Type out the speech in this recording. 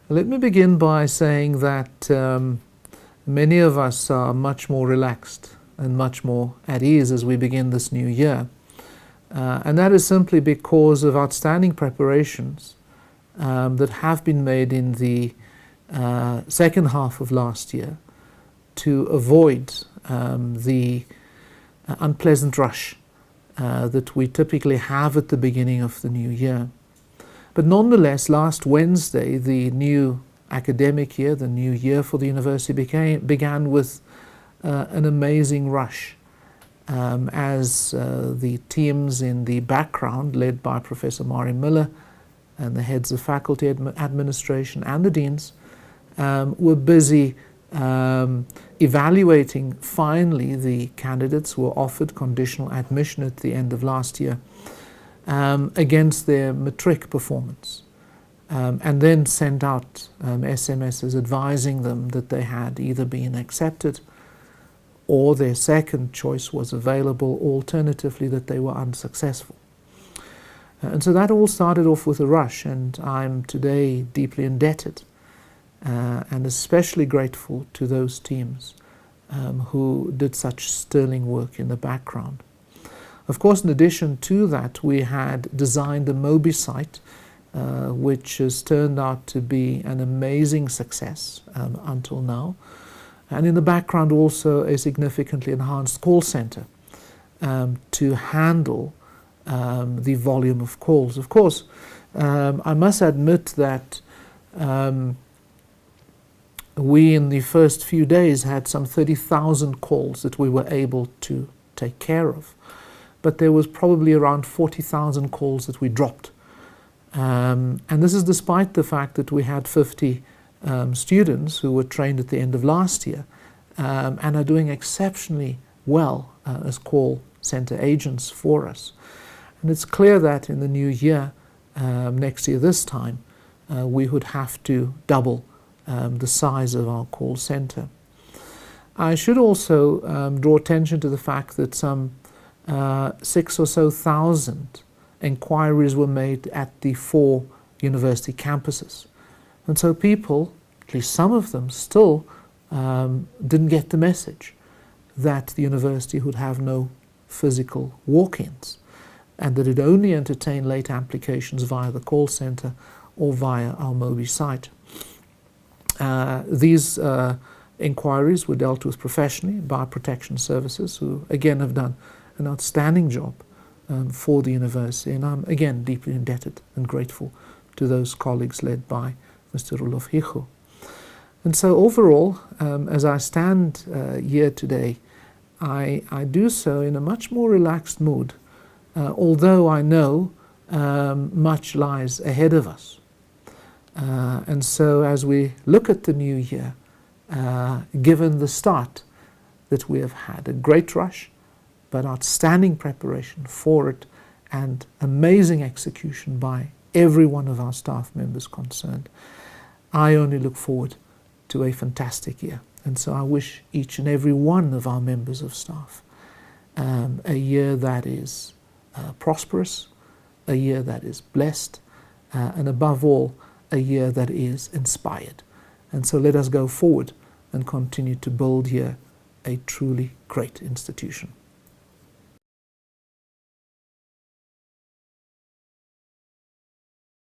Let me begin by saying that many of us are much more relaxed and much more at ease as we begin this new year. And that is simply because of outstanding preparations that have been made in the second half of last year to avoid the unpleasant rush that we typically have at the beginning of the new year. But nonetheless, last Wednesday, the new academic year, the new year for the university began with an amazing rush as the teams in the background, led by Professor Mari Miller and the heads of faculty administration and the deans, were busy evaluating finally the candidates who were offered conditional admission at the end of last year against their matric performance, and then sent out SMSs advising them that they had either been accepted or their second choice was available, alternatively that they were unsuccessful. And so that all started off with a rush, and I'm today deeply indebted and especially grateful to those teams who did such sterling work in the background. Of course, in addition to that, we had designed a Mobi site, which has turned out to be an amazing success until now. And in the background also a significantly enhanced call center to handle the volume of calls. Of course, I must admit that we in the first few days had some 30,000 calls that we were able to take care of. But there was probably around 40,000 calls that we dropped. And this is despite the fact that we had 50 students who were trained at the end of last year and are doing exceptionally well as call center agents for us. And it's clear that in the new year, next year this time, we would have to double the size of our call center. I should also draw attention to the fact that some 6,000 or so inquiries were made at the 4 university campuses. And so people, at least some of them, still didn't get the message that the university would have no physical walk-ins and that it only entertained late applications via the call center or via our Mobi site. These inquiries were dealt with professionally by Protection Services, who again have done an outstanding job for the university, and I'm again deeply indebted and grateful to those colleagues led by Mr. Roelof Hicho. And so overall, as I stand here today, I do so in a much more relaxed mood, although I know much lies ahead of us. And so as we look at the new year, given the start that we have had, a great rush, but outstanding preparation for it and amazing execution by every one of our staff members concerned, I only look forward to a fantastic year. And so I wish each and every one of our members of staff a year that is prosperous, a year that is blessed, and above all, a year that is inspired. And so let us go forward and continue to build here a truly great institution.